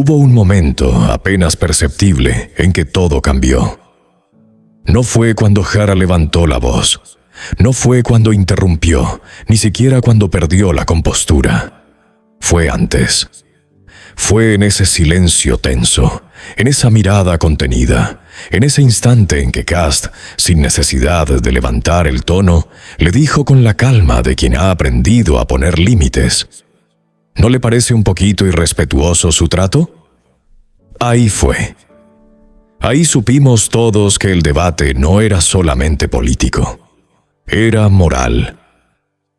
Hubo un momento apenas perceptible en que todo cambió. No fue cuando Jara levantó la voz, no fue cuando interrumpió, ni siquiera cuando perdió la compostura. Fue antes. Fue en ese silencio tenso, en esa mirada contenida, en ese instante en que Cast, sin necesidad de levantar el tono, le dijo con la calma de quien ha aprendido a poner límites: ¿no le parece un poquito irrespetuoso su trato? Ahí fue. Ahí supimos todos que el debate no era solamente político. Era moral.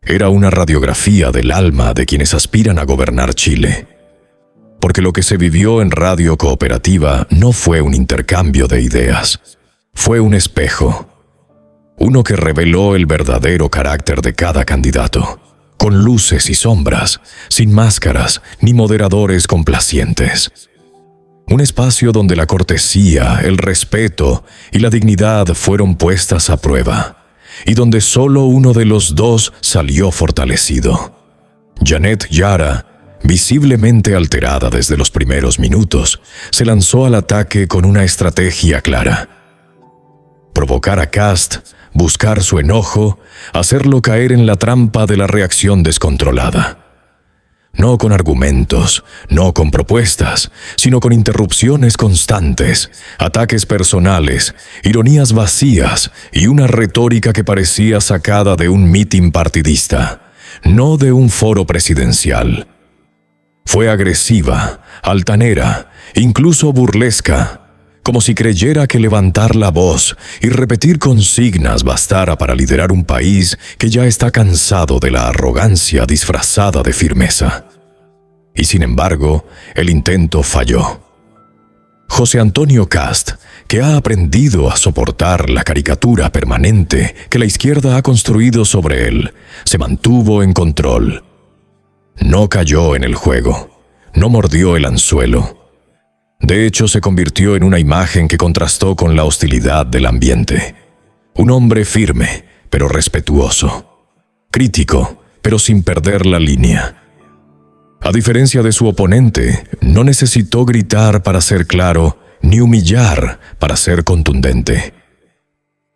Era una radiografía del alma de quienes aspiran a gobernar Chile. Porque lo que se vivió en Radio Cooperativa no fue un intercambio de ideas. Fue un espejo. Uno que reveló el verdadero carácter de cada candidato, con luces y sombras, sin máscaras ni moderadores complacientes. Un espacio donde la cortesía, el respeto y la dignidad fueron puestas a prueba, y donde solo uno de los dos salió fortalecido. Janet Jara, visiblemente alterada desde los primeros minutos, se lanzó al ataque con una estrategia clara: provocar a Cast, buscar su enojo, hacerlo caer en la trampa de la reacción descontrolada. No con argumentos, no con propuestas, sino con interrupciones constantes, ataques personales, ironías vacías y una retórica que parecía sacada de un mitin partidista, no de un foro presidencial. Fue agresiva, altanera, incluso burlesca, como si creyera que levantar la voz y repetir consignas bastara para liderar un país que ya está cansado de la arrogancia disfrazada de firmeza. Y sin embargo, el intento falló. José Antonio Cast, que ha aprendido a soportar la caricatura permanente que la izquierda ha construido sobre él, se mantuvo en control. No cayó en el juego, no mordió el anzuelo. De hecho, se convirtió en una imagen que contrastó con la hostilidad del ambiente. Un hombre firme, pero respetuoso. Crítico, pero sin perder la línea. A diferencia de su oponente, no necesitó gritar para ser claro, ni humillar para ser contundente.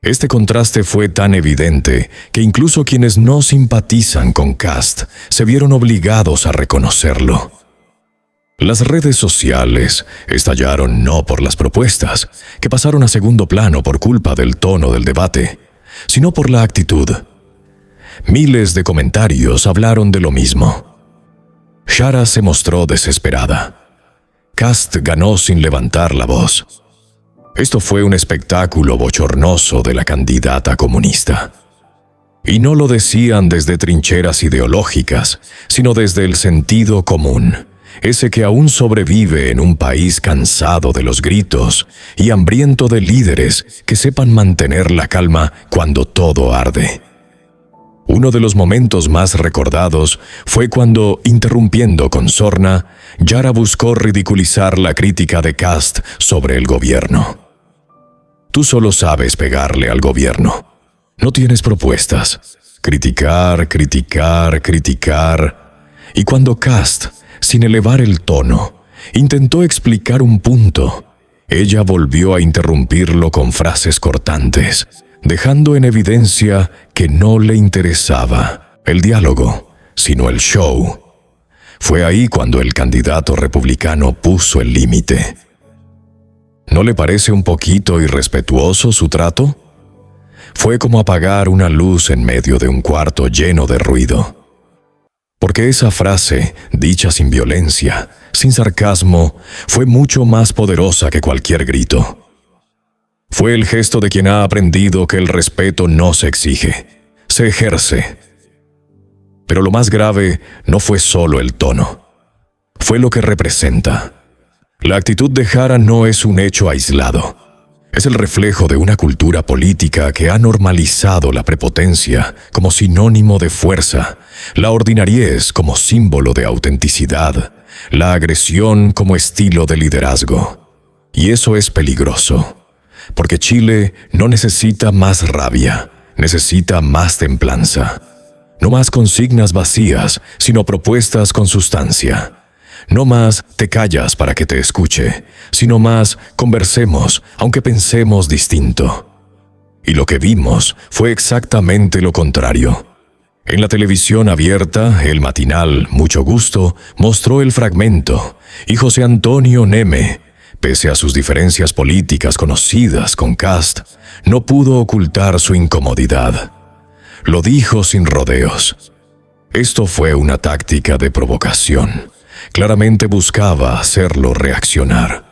Este contraste fue tan evidente que incluso quienes no simpatizan con Cast se vieron obligados a reconocerlo. Las redes sociales estallaron no por las propuestas, que pasaron a segundo plano por culpa del tono del debate, sino por la actitud. Miles de comentarios hablaron de lo mismo. Jara se mostró desesperada. Cast ganó sin levantar la voz. Esto fue un espectáculo bochornoso de la candidata comunista. Y no lo decían desde trincheras ideológicas, sino desde el sentido común. Ese que aún sobrevive en un país cansado de los gritos y hambriento de líderes que sepan mantener la calma cuando todo arde. Uno de los momentos más recordados fue cuando, interrumpiendo con sorna, Jara buscó ridiculizar la crítica de Cast sobre el gobierno. Tú solo sabes pegarle al gobierno. No tienes propuestas. Criticar, criticar, criticar. Y cuando Cast, sin elevar el tono, intentó explicar un punto, ella volvió a interrumpirlo con frases cortantes, dejando en evidencia que no le interesaba el diálogo, sino el show. Fue ahí cuando el candidato republicano puso el límite. ¿No le parece un poquito irrespetuoso su trato? Fue como apagar una luz en medio de un cuarto lleno de ruido. Porque esa frase, dicha sin violencia, sin sarcasmo, fue mucho más poderosa que cualquier grito. Fue el gesto de quien ha aprendido que el respeto no se exige, se ejerce. Pero lo más grave no fue solo el tono, fue lo que representa. La actitud de Jara no es un hecho aislado. Es el reflejo de una cultura política que ha normalizado la prepotencia como sinónimo de fuerza, la ordinariez como símbolo de autenticidad, la agresión como estilo de liderazgo. Y eso es peligroso, porque Chile no necesita más rabia, necesita más templanza. No más consignas vacías, sino propuestas con sustancia. No más te callas para que te escuche, sino más conversemos, aunque pensemos distinto. Y lo que vimos fue exactamente lo contrario. En la televisión abierta, el matinal Mucho Gusto mostró el fragmento, y José Antonio Neme, pese a sus diferencias políticas conocidas con Kast, no pudo ocultar su incomodidad. Lo dijo sin rodeos. Esto fue una táctica de provocación. Claramente buscaba hacerlo reaccionar.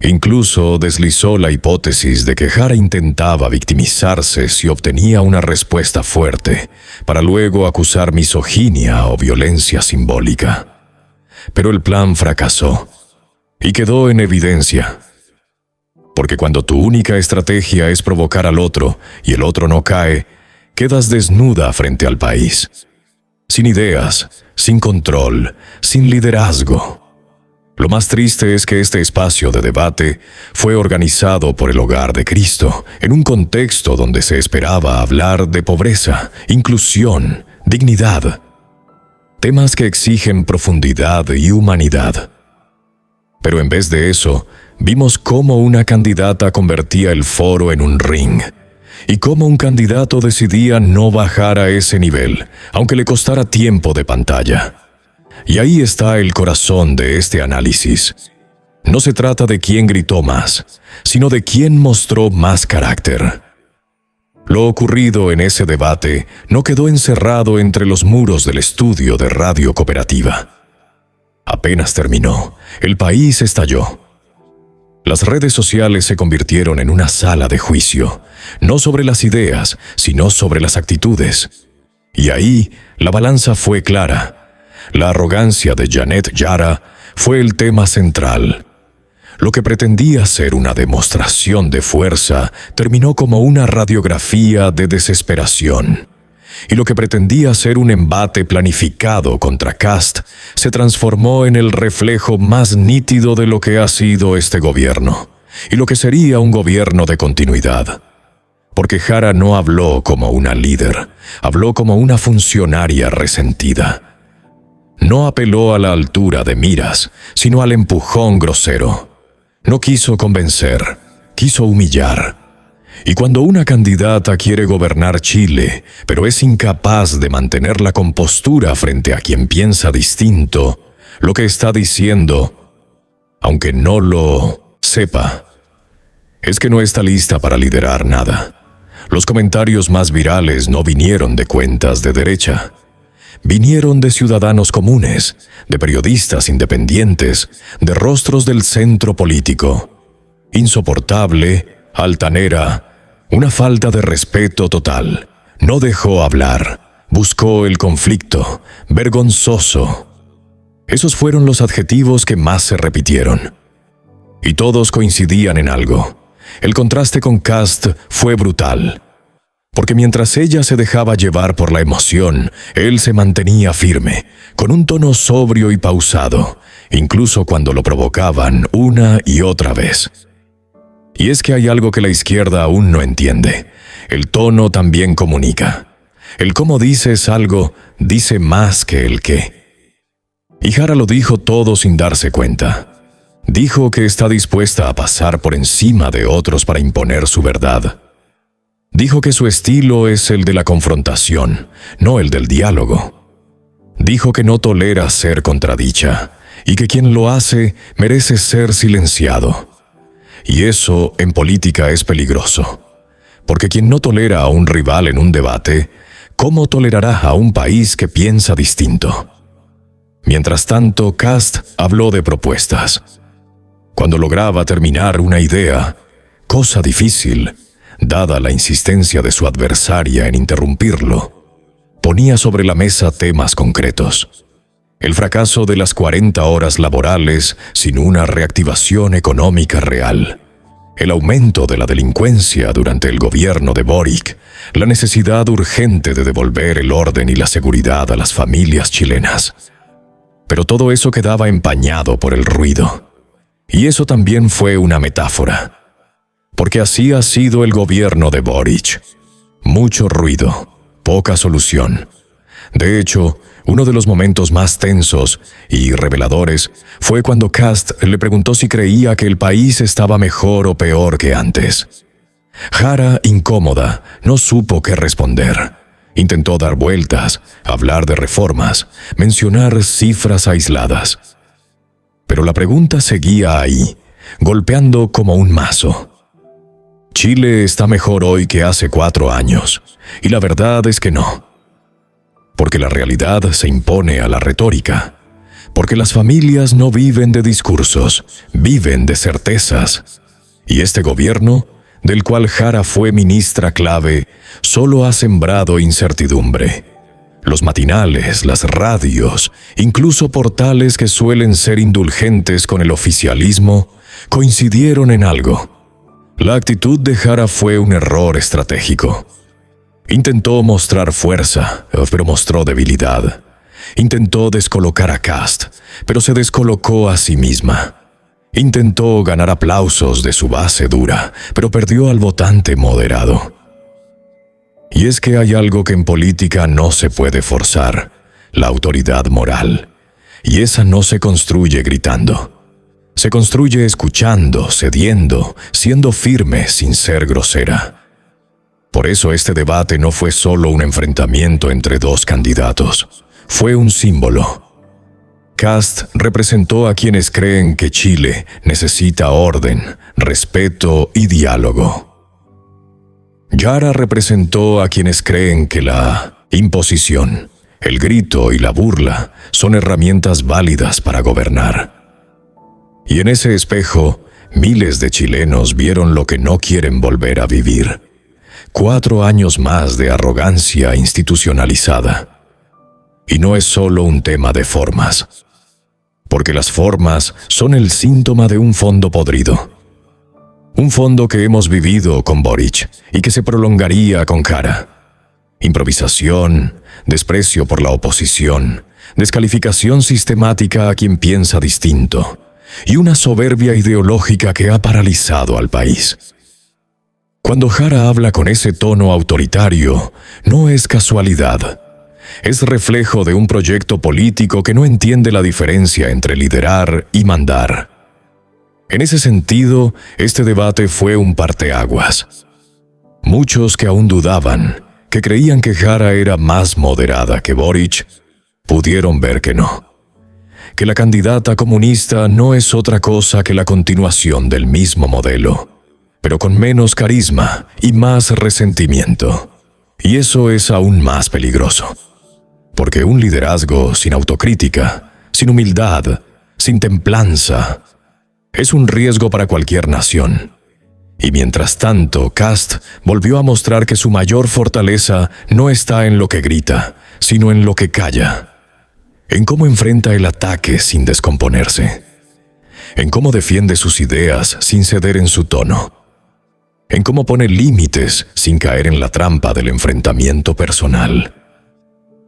Incluso deslizó la hipótesis de que Jara intentaba victimizarse si obtenía una respuesta fuerte, para luego acusar misoginia o violencia simbólica. Pero el plan fracasó, y quedó en evidencia. Porque cuando tu única estrategia es provocar al otro y el otro no cae, quedas desnuda frente al país. Sin ideas, sin control, sin liderazgo. Lo más triste es que este espacio de debate fue organizado por el Hogar de Cristo, en un contexto donde se esperaba hablar de pobreza, inclusión, dignidad, temas que exigen profundidad y humanidad. Pero en vez de eso, vimos cómo una candidata convertía el foro en un ring, y cómo un candidato decidía no bajar a ese nivel, aunque le costara tiempo de pantalla. Y ahí está el corazón de este análisis. No se trata de quién gritó más, sino de quién mostró más carácter. Lo ocurrido en ese debate no quedó encerrado entre los muros del estudio de Radio Cooperativa. Apenas terminó, el país estalló. Las redes sociales se convirtieron en una sala de juicio, no sobre las ideas, sino sobre las actitudes. Y ahí la balanza fue clara. La arrogancia de Janet Jara fue el tema central. Lo que pretendía ser una demostración de fuerza terminó como una radiografía de desesperación. Y lo que pretendía ser un embate planificado contra Kast se transformó en el reflejo más nítido de lo que ha sido este gobierno, y lo que sería un gobierno de continuidad. Porque Jara no habló como una líder, habló como una funcionaria resentida. No apeló a la altura de miras, sino al empujón grosero. No quiso convencer, quiso humillar. Y cuando una candidata quiere gobernar Chile, pero es incapaz de mantener la compostura frente a quien piensa distinto, lo que está diciendo, aunque no lo sepa, es que no está lista para liderar nada. Los comentarios más virales no vinieron de cuentas de derecha. Vinieron de ciudadanos comunes, de periodistas independientes, de rostros del centro político. Insoportable, altanera, una falta de respeto total. No dejó hablar, buscó el conflicto, vergonzoso. Esos fueron los adjetivos que más se repitieron. Y todos coincidían en algo. El contraste con Kast fue brutal. Porque mientras ella se dejaba llevar por la emoción, él se mantenía firme, con un tono sobrio y pausado, incluso cuando lo provocaban una y otra vez. Y es que hay algo que la izquierda aún no entiende. El tono también comunica. El cómo dices algo dice más que el qué. Y Jara lo dijo todo sin darse cuenta. Dijo que está dispuesta a pasar por encima de otros para imponer su verdad. Dijo que su estilo es el de la confrontación, no el del diálogo. Dijo que no tolera ser contradicha y que quien lo hace merece ser silenciado. Y eso en política es peligroso, porque quien no tolera a un rival en un debate, ¿cómo tolerará a un país que piensa distinto? Mientras tanto, Kast habló de propuestas. Cuando lograba terminar una idea, cosa difícil, dada la insistencia de su adversaria en interrumpirlo, ponía sobre la mesa temas concretos. El fracaso de las 40 horas laborales sin una reactivación económica real. El aumento de la delincuencia durante el gobierno de Boric. La necesidad urgente de devolver el orden y la seguridad a las familias chilenas. Pero todo eso quedaba empañado por el ruido. Y eso también fue una metáfora. Porque así ha sido el gobierno de Boric. Mucho ruido, poca solución. De hecho, Uno de los momentos más tensos y reveladores fue cuando Cast le preguntó si creía que el país estaba mejor o peor que antes. Jara, incómoda, no supo qué responder. Intentó dar vueltas, hablar de reformas, mencionar cifras aisladas. Pero la pregunta seguía ahí, golpeando como un mazo. Chile está mejor hoy que hace 4 años, y la verdad es que no. Porque la realidad se impone a la retórica. Porque las familias no viven de discursos, viven de certezas. Y este gobierno, del cual Jara fue ministra clave, solo ha sembrado incertidumbre. Los matinales, las radios, incluso portales que suelen ser indulgentes con el oficialismo, coincidieron en algo. La actitud de Jara fue un error estratégico. Intentó mostrar fuerza, pero mostró debilidad. Intentó descolocar a Cast, pero se descolocó a sí misma. Intentó ganar aplausos de su base dura, pero perdió al votante moderado. Y es que hay algo que en política no se puede forzar: la autoridad moral. Y esa no se construye gritando. Se construye escuchando, cediendo, siendo firme sin ser grosera. Por eso este debate no fue solo un enfrentamiento entre 2 candidatos. Fue un símbolo. Cast representó a quienes creen que Chile necesita orden, respeto y diálogo. Jara representó a quienes creen que la imposición, el grito y la burla son herramientas válidas para gobernar. Y en ese espejo, miles de chilenos vieron lo que no quieren volver a vivir: 4 años más de arrogancia institucionalizada. Y no es solo un tema de formas, porque las formas son el síntoma de un fondo podrido. Un fondo que hemos vivido con Boric y que se prolongaría con Jara. Improvisación, desprecio por la oposición, descalificación sistemática a quien piensa distinto, y una soberbia ideológica que ha paralizado al país. Cuando Jara habla con ese tono autoritario, no es casualidad. Es reflejo de un proyecto político que no entiende la diferencia entre liderar y mandar. En ese sentido, este debate fue un parteaguas. Muchos que aún dudaban, que creían que Jara era más moderada que Boric, pudieron ver que no. Que la candidata comunista no es otra cosa que la continuación del mismo modelo, pero con menos carisma y más resentimiento. Y eso es aún más peligroso. Porque un liderazgo sin autocrítica, sin humildad, sin templanza, es un riesgo para cualquier nación. Y mientras tanto, Cast volvió a mostrar que su mayor fortaleza no está en lo que grita, sino en lo que calla. En cómo enfrenta el ataque sin descomponerse. En cómo defiende sus ideas sin ceder en su tono. En cómo pone límites sin caer en la trampa del enfrentamiento personal.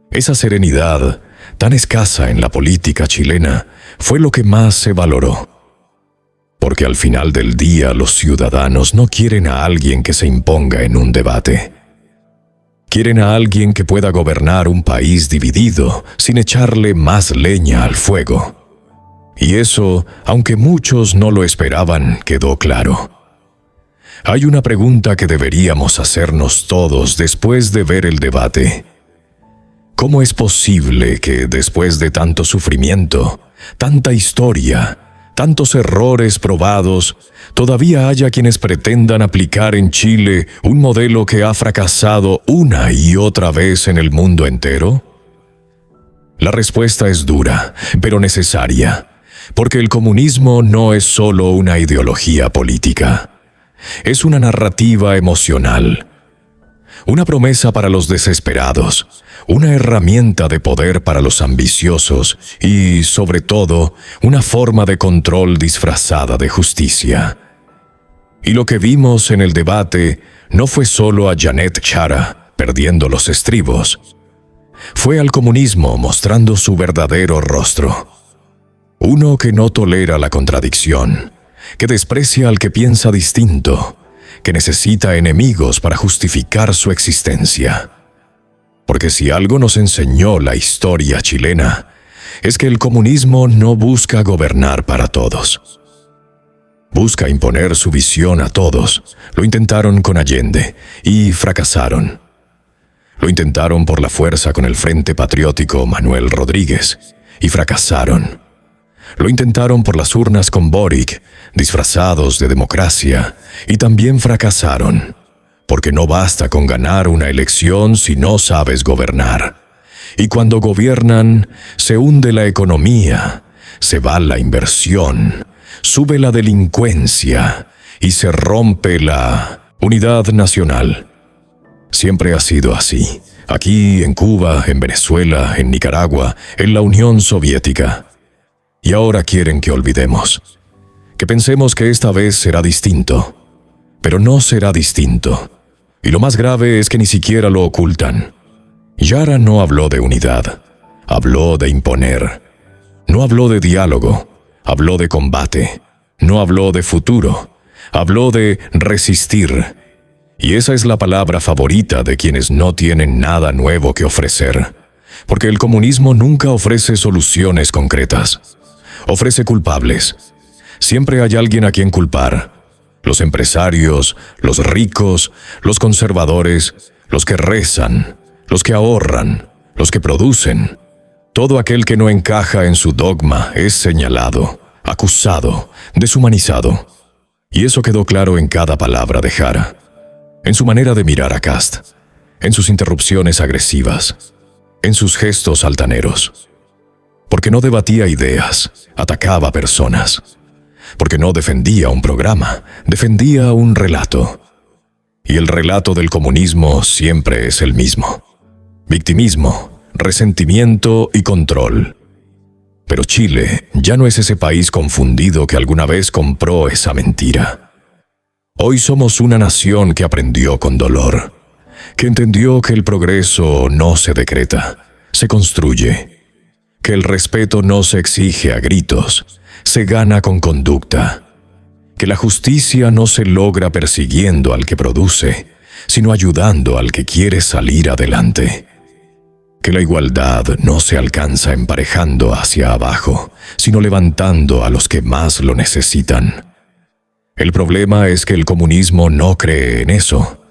Esa serenidad, tan escasa en la política chilena, fue lo que más se valoró. Porque al final del día los ciudadanos no quieren a alguien que se imponga en un debate. Quieren a alguien que pueda gobernar un país dividido sin echarle más leña al fuego. Y eso, aunque muchos no lo esperaban, quedó claro. Hay una pregunta que deberíamos hacernos todos después de ver el debate. ¿Cómo es posible que después de tanto sufrimiento, tanta historia, tantos errores probados, todavía haya quienes pretendan aplicar en Chile un modelo que ha fracasado una y otra vez en el mundo entero? La respuesta es dura, pero necesaria, porque el comunismo no es solo una ideología política. Es una narrativa emocional. Una promesa para los desesperados, una herramienta de poder para los ambiciosos y, sobre todo, una forma de control disfrazada de justicia. Y lo que vimos en el debate no fue solo a Janet Jara perdiendo los estribos. Fue al comunismo mostrando su verdadero rostro. Uno que no tolera la contradicción, que desprecia al que piensa distinto, que necesita enemigos para justificar su existencia. Porque si algo nos enseñó la historia chilena, es que el comunismo no busca gobernar para todos. Busca imponer su visión a todos. Lo intentaron con Allende y fracasaron. Lo intentaron por la fuerza con el Frente Patriótico Manuel Rodríguez y fracasaron. Lo intentaron por las urnas con Boric, disfrazados de democracia, y también fracasaron. Porque no basta con ganar una elección si no sabes gobernar. Y cuando gobiernan, se hunde la economía, se va la inversión, sube la delincuencia y se rompe la unidad nacional. Siempre ha sido así. Aquí, en Cuba, en Venezuela, en Nicaragua, en la Unión Soviética. Y ahora quieren que olvidemos. Que pensemos que esta vez será distinto. Pero no será distinto. Y lo más grave es que ni siquiera lo ocultan. Yara no habló de unidad. Habló de imponer. No habló de diálogo. Habló de combate. No habló de futuro. Habló de resistir. Y esa es la palabra favorita de quienes no tienen nada nuevo que ofrecer. Porque el comunismo nunca ofrece soluciones concretas. Ofrece culpables. Siempre hay alguien a quien culpar. Los empresarios, los ricos, los conservadores, los que rezan, los que ahorran, los que producen. Todo aquel que no encaja en su dogma es señalado, acusado, deshumanizado. Y eso quedó claro en cada palabra de Jara. En su manera de mirar a Kast, en sus interrupciones agresivas, en sus gestos altaneros. Porque no debatía ideas, atacaba personas. Porque no defendía un programa, defendía un relato. Y el relato del comunismo siempre es el mismo. Victimismo, resentimiento y control. Pero Chile ya no es ese país confundido que alguna vez compró esa mentira. Hoy somos una nación que aprendió con dolor, que entendió que el progreso no se decreta, se construye, que el respeto no se exige a gritos, se gana con conducta, que la justicia no se logra persiguiendo al que produce, sino ayudando al que quiere salir adelante, que la igualdad no se alcanza emparejando hacia abajo, sino levantando a los que más lo necesitan. El problema es que el comunismo no cree en eso,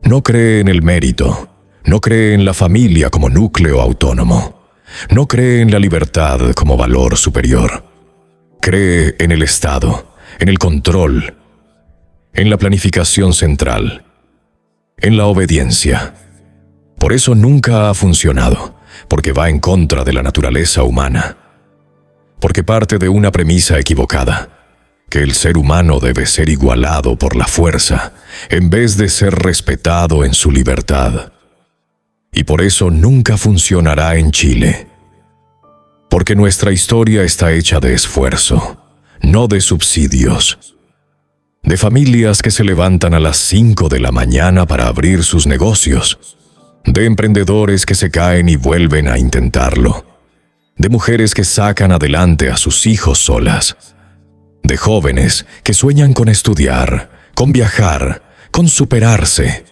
no cree en el mérito, no cree en la familia como núcleo autónomo, no cree en la libertad como valor superior. Cree en el Estado, en el control, en la planificación central, en la obediencia. Por eso nunca ha funcionado, porque va en contra de la naturaleza humana, porque parte de una premisa equivocada, que el ser humano debe ser igualado por la fuerza, en vez de ser respetado en su libertad. Y por eso nunca funcionará en Chile. Porque nuestra historia está hecha de esfuerzo, no de subsidios. De familias que se levantan a las 5 de la mañana para abrir sus negocios. De emprendedores que se caen y vuelven a intentarlo. De mujeres que sacan adelante a sus hijos solas. De jóvenes que sueñan con estudiar, con viajar, con superarse.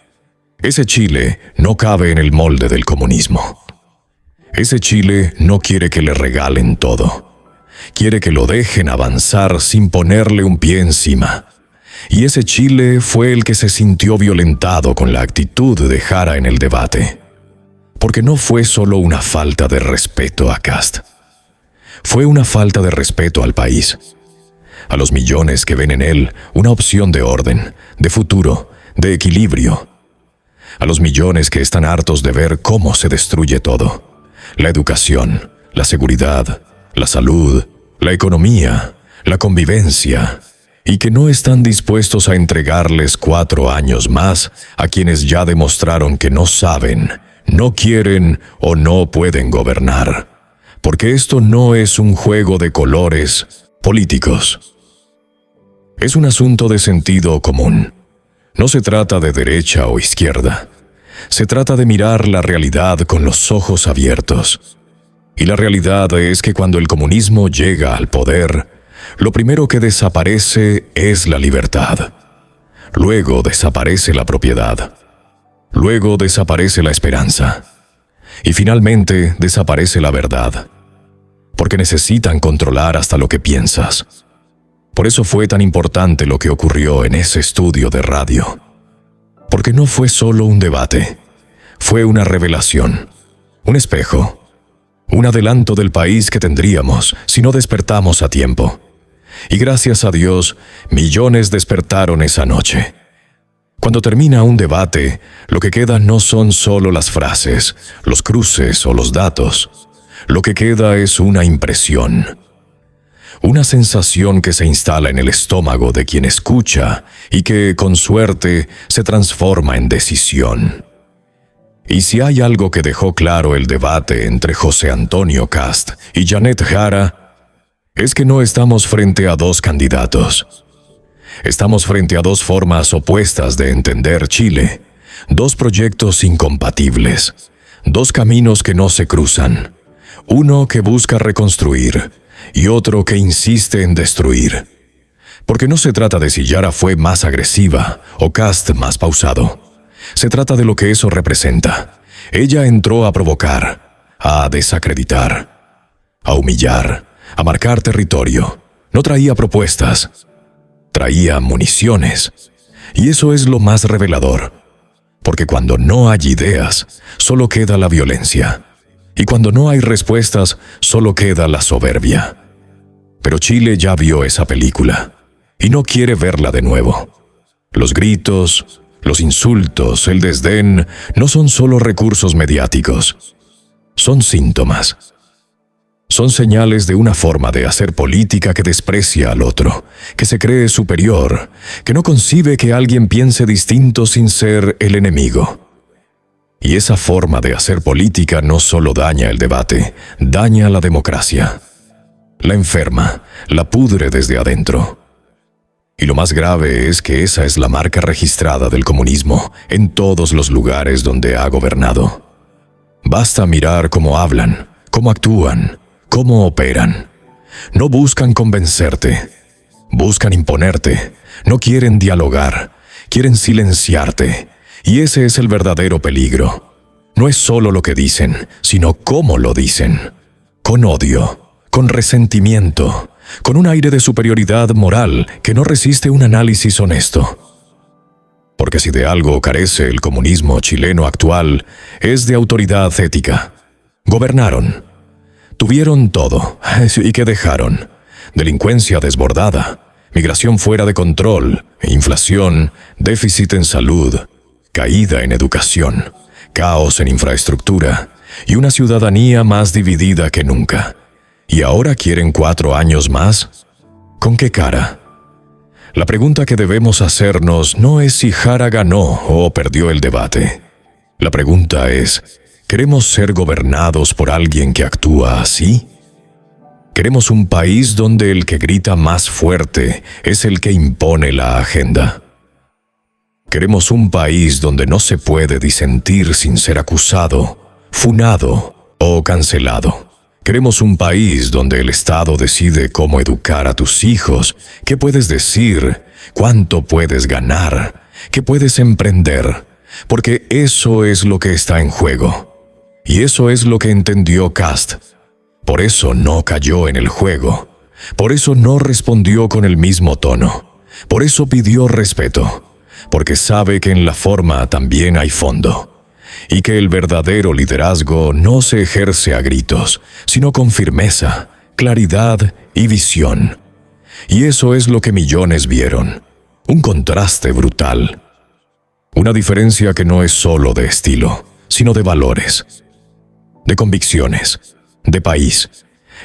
Ese Chile no cabe en el molde del comunismo. Ese Chile no quiere que le regalen todo. Quiere que lo dejen avanzar sin ponerle un pie encima. Y ese Chile fue el que se sintió violentado con la actitud de Jara en el debate. Porque no fue solo una falta de respeto a Kast. Fue una falta de respeto al país. A los millones que ven en él una opción de orden, de futuro, de equilibrio. A los millones que están hartos de ver cómo se destruye todo. La educación, la seguridad, la salud, la economía, la convivencia, y que no están dispuestos a entregarles 4 años más a quienes ya demostraron que no saben, no quieren o no pueden gobernar. Porque esto no es un juego de colores políticos. Es un asunto de sentido común. No se trata de derecha o izquierda. Se trata de mirar la realidad con los ojos abiertos. Y la realidad es que cuando el comunismo llega al poder, lo primero que desaparece es la libertad. Luego desaparece la propiedad. Luego desaparece la esperanza. Y finalmente desaparece la verdad, porque necesitan controlar hasta lo que piensas. Por eso fue tan importante lo que ocurrió en ese estudio de radio. Porque no fue solo un debate, fue una revelación, un espejo, un adelanto del país que tendríamos si no despertamos a tiempo. Y gracias a Dios, millones despertaron esa noche. Cuando termina un debate, lo que queda no son solo las frases, los cruces o los datos. Lo que queda es una impresión. Una sensación que se instala en el estómago de quien escucha y que, con suerte, se transforma en decisión. Y si hay algo que dejó claro el debate entre José Antonio Kast y Janet Jara, es que no estamos frente a dos candidatos. Estamos frente a dos formas opuestas de entender Chile, dos proyectos incompatibles, dos caminos que no se cruzan, uno que busca reconstruir y otro que insiste en destruir. Porque no se trata de si Jara fue más agresiva o Kast más pausado. Se trata de lo que eso representa. Ella entró a provocar, a desacreditar, a humillar, a marcar territorio. No traía propuestas, traía municiones. Y eso es lo más revelador. Porque cuando no hay ideas, solo queda la violencia. Y cuando no hay respuestas, solo queda la soberbia. Pero Chile ya vio esa película y no quiere verla de nuevo. Los gritos, los insultos, el desdén no son solo recursos mediáticos. Son síntomas. Son señales de una forma de hacer política que desprecia al otro, que se cree superior, que no concibe que alguien piense distinto sin ser el enemigo. Y esa forma de hacer política no solo daña el debate, daña la democracia. La enferma, la pudre desde adentro. Y lo más grave es que esa es la marca registrada del comunismo en todos los lugares donde ha gobernado. Basta mirar cómo hablan, cómo actúan, cómo operan. No buscan convencerte, buscan imponerte, no quieren dialogar, quieren silenciarte. Y ese es el verdadero peligro. No es solo lo que dicen, sino cómo lo dicen. Con odio, con resentimiento, con un aire de superioridad moral que no resiste un análisis honesto. Porque si de algo carece el comunismo chileno actual, es de autoridad ética. Gobernaron. Tuvieron todo. ¿Y qué dejaron? Delincuencia desbordada, migración fuera de control, inflación, déficit en salud, caída en educación, caos en infraestructura y una ciudadanía más dividida que nunca. ¿Y ahora quieren 4 años más? ¿Con qué cara? La pregunta que debemos hacernos no es si Jara ganó o perdió el debate. La pregunta es, ¿queremos ser gobernados por alguien que actúa así? ¿Queremos un país donde el que grita más fuerte es el que impone la agenda? ¿Queremos un país donde no se puede disentir sin ser acusado, funado o cancelado? Queremos un país donde el Estado decide cómo educar a tus hijos, qué puedes decir, cuánto puedes ganar, qué puedes emprender, porque eso es lo que está en juego. Y eso es lo que entendió Kast. Por eso no cayó en el juego. Por eso no respondió con el mismo tono. Por eso pidió respeto. Porque sabe que en la forma también hay fondo. Y que el verdadero liderazgo no se ejerce a gritos, sino con firmeza, claridad y visión. Y eso es lo que millones vieron. Un contraste brutal. Una diferencia que no es solo de estilo, sino de valores, de convicciones, de país.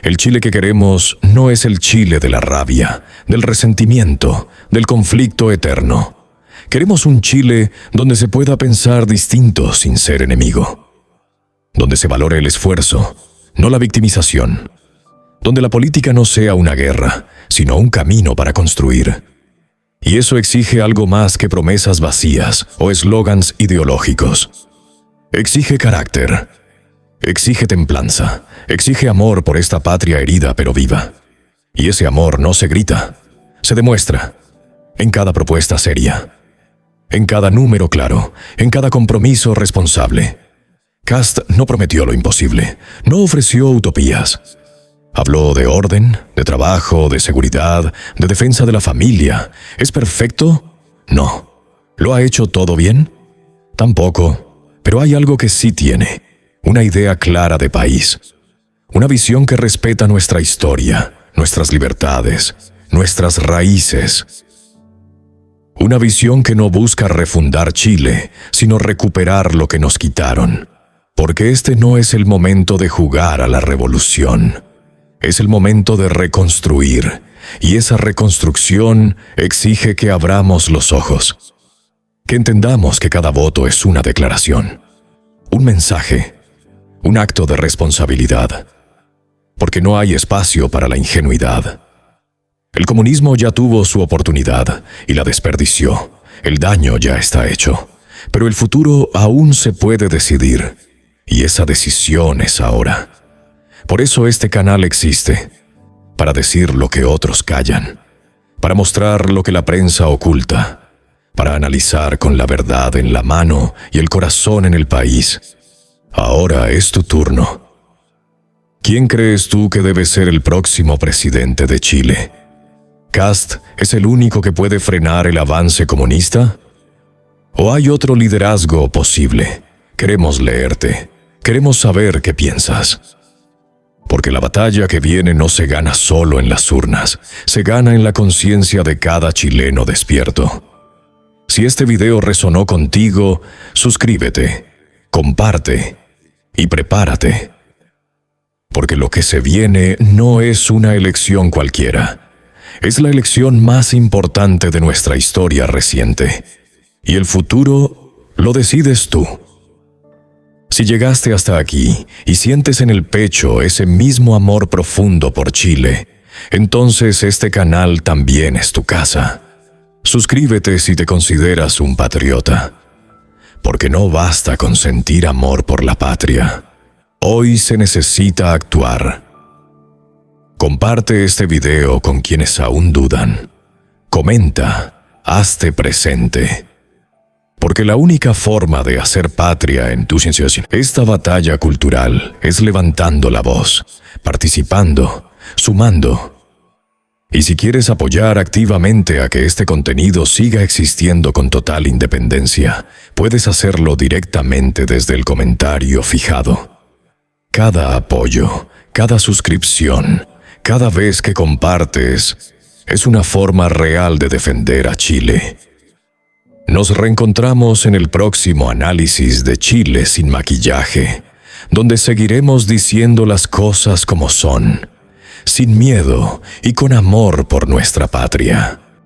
El Chile que queremos no es el Chile de la rabia, del resentimiento, del conflicto eterno. Queremos un Chile donde se pueda pensar distinto sin ser enemigo. Donde se valore el esfuerzo, no la victimización. Donde la política no sea una guerra, sino un camino para construir. Y eso exige algo más que promesas vacías o eslogans ideológicos. Exige carácter. Exige templanza. Exige amor por esta patria herida pero viva. Y ese amor no se grita, se demuestra en cada propuesta seria. En cada número claro, en cada compromiso responsable. Kast no prometió lo imposible, no ofreció utopías. Habló de orden, de trabajo, de seguridad, de defensa de la familia. ¿Es perfecto? No. ¿Lo ha hecho todo bien? Tampoco. Pero hay algo que sí tiene: una idea clara de país. Una visión que respeta nuestra historia, nuestras libertades, nuestras raíces. Una visión que no busca refundar Chile, sino recuperar lo que nos quitaron. Porque este no es el momento de jugar a la revolución. Es el momento de reconstruir, y esa reconstrucción exige que abramos los ojos. Que entendamos que cada voto es una declaración, un mensaje, un acto de responsabilidad. Porque no hay espacio para la ingenuidad. El comunismo ya tuvo su oportunidad y la desperdició. El daño ya está hecho. Pero el futuro aún se puede decidir, y esa decisión es ahora. Por eso este canal existe, para decir lo que otros callan, para mostrar lo que la prensa oculta, para analizar con la verdad en la mano y el corazón en el país. Ahora es tu turno. ¿Quién crees tú que debe ser el próximo presidente de Chile? ¿Kast es el único que puede frenar el avance comunista? ¿O hay otro liderazgo posible? Queremos leerte. Queremos saber qué piensas. Porque la batalla que viene no se gana solo en las urnas, se gana en la conciencia de cada chileno despierto. Si este video resonó contigo, suscríbete, comparte y prepárate. Porque lo que se viene no es una elección cualquiera. Es la elección más importante de nuestra historia reciente. Y el futuro lo decides tú. Si llegaste hasta aquí y sientes en el pecho ese mismo amor profundo por Chile, entonces este canal también es tu casa. Suscríbete si te consideras un patriota. Porque no basta con sentir amor por la patria. Hoy se necesita actuar. Comparte este video con quienes aún dudan. Comenta, hazte presente. Porque la única forma de hacer patria en tu ciencia, esta batalla cultural, es levantando la voz, participando, sumando. Y si quieres apoyar activamente a que este contenido siga existiendo con total independencia, puedes hacerlo directamente desde el comentario fijado. Cada apoyo, cada suscripción, cada vez que compartes, es una forma real de defender a Chile. Nos reencontramos en el próximo análisis de Chile sin maquillaje, donde seguiremos diciendo las cosas como son, sin miedo y con amor por nuestra patria.